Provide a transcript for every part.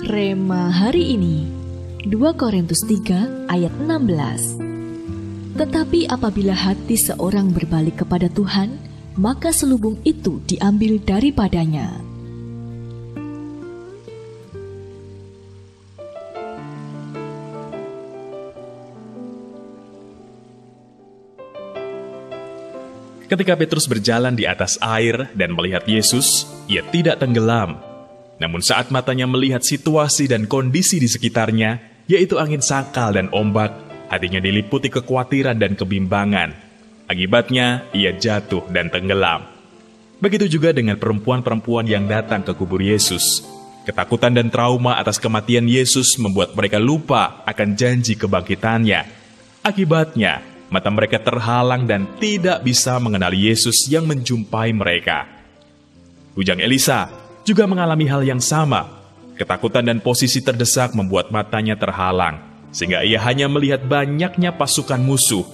Rema hari ini 2 Korintus 3 ayat 16. Tetapi apabila hati seorang berbalik kepada Tuhan, maka selubung itu diambil daripadanya. Ketika Petrus berjalan di atas air dan melihat Yesus, ia tidak tenggelam. Namun saat matanya melihat situasi dan kondisi di sekitarnya, yaitu angin sakal dan ombak, hatinya diliputi kekhawatiran dan kebimbangan. Akibatnya, ia jatuh dan tenggelam. Begitu juga dengan perempuan-perempuan yang datang ke kubur Yesus. Ketakutan dan trauma atas kematian Yesus membuat mereka lupa akan janji kebangkitannya. Akibatnya, mata mereka terhalang dan tidak bisa mengenali Yesus yang menjumpai mereka. Bujang Elisa juga mengalami hal yang sama. Ketakutan dan posisi terdesak membuat matanya terhalang, sehingga ia hanya melihat banyaknya pasukan musuh.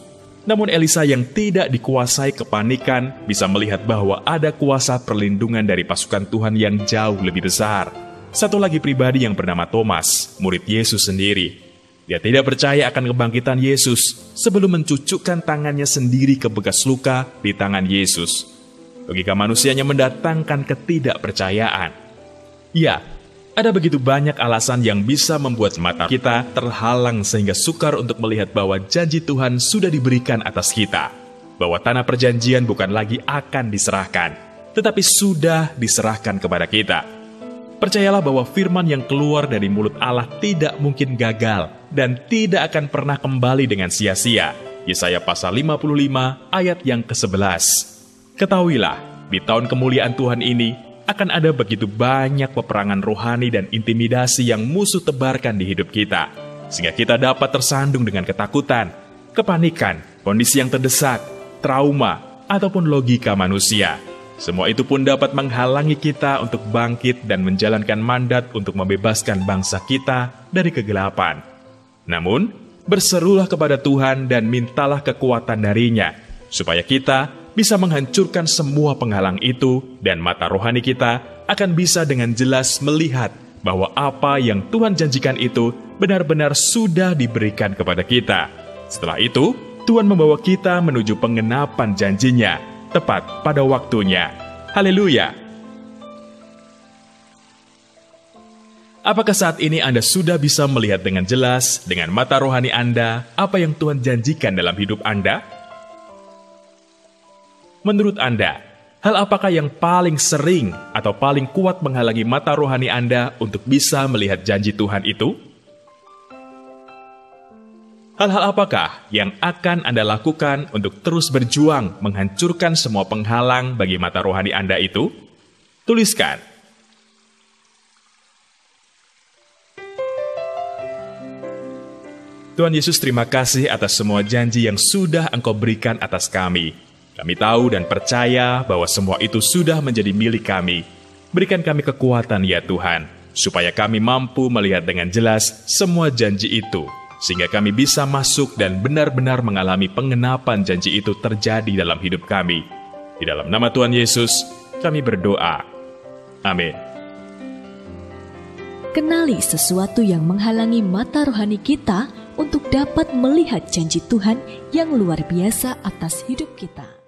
Namun Elisa yang tidak dikuasai kepanikan bisa melihat bahwa ada kuasa perlindungan dari pasukan Tuhan yang jauh lebih besar. Satu lagi pribadi yang bernama Thomas, murid Yesus sendiri. Dia tidak percaya akan kebangkitan Yesus sebelum mencucukkan tangannya sendiri ke bekas luka di tangan Yesus. Logika manusianya mendatangkan ketidakpercayaan. Ya, ada begitu banyak alasan yang bisa membuat mata kita terhalang sehingga sukar untuk melihat bahwa janji Tuhan sudah diberikan atas kita. Bahwa tanah perjanjian bukan lagi akan diserahkan, tetapi sudah diserahkan kepada kita. Percayalah bahwa firman yang keluar dari mulut Allah tidak mungkin gagal dan tidak akan pernah kembali dengan sia-sia. Yesaya pasal 55 ayat yang ke-11. Ketahuilah, di tahun kemuliaan Tuhan ini akan ada begitu banyak peperangan rohani dan intimidasi yang musuh tebarkan di hidup kita, sehingga kita dapat tersandung dengan ketakutan, kepanikan, kondisi yang terdesak, trauma, ataupun logika manusia. Semua itu pun dapat menghalangi kita untuk bangkit dan menjalankan mandat untuk membebaskan bangsa kita dari kegelapan. Namun, berserulah kepada Tuhan dan mintalah kekuatan darinya, supaya kita bisa menghancurkan semua penghalang itu dan mata rohani kita akan bisa dengan jelas melihat bahwa apa yang Tuhan janjikan itu benar-benar sudah diberikan kepada kita. Setelah itu, Tuhan membawa kita menuju pengenapan janjinya, tepat pada waktunya. Haleluya! Apakah saat ini Anda sudah bisa melihat dengan jelas, dengan mata rohani Anda, apa yang Tuhan janjikan dalam hidup Anda? Menurut Anda, hal apakah yang paling sering atau paling kuat menghalangi mata rohani Anda untuk bisa melihat janji Tuhan itu? Hal-hal apakah yang akan Anda lakukan untuk terus berjuang menghancurkan semua penghalang bagi mata rohani Anda itu? Tuliskan. Tuhan Yesus, terima kasih atas semua janji yang sudah Engkau berikan atas kami. Kami tahu dan percaya bahwa semua itu sudah menjadi milik kami. Berikan kami kekuatan ya Tuhan, supaya kami mampu melihat dengan jelas semua janji itu, sehingga kami bisa masuk dan benar-benar mengalami pengenapan janji itu terjadi dalam hidup kami. Di dalam nama Tuhan Yesus, kami berdoa. Amin. Kenali sesuatu yang menghalangi mata rohani kita untuk dapat melihat janji Tuhan yang luar biasa atas hidup kita.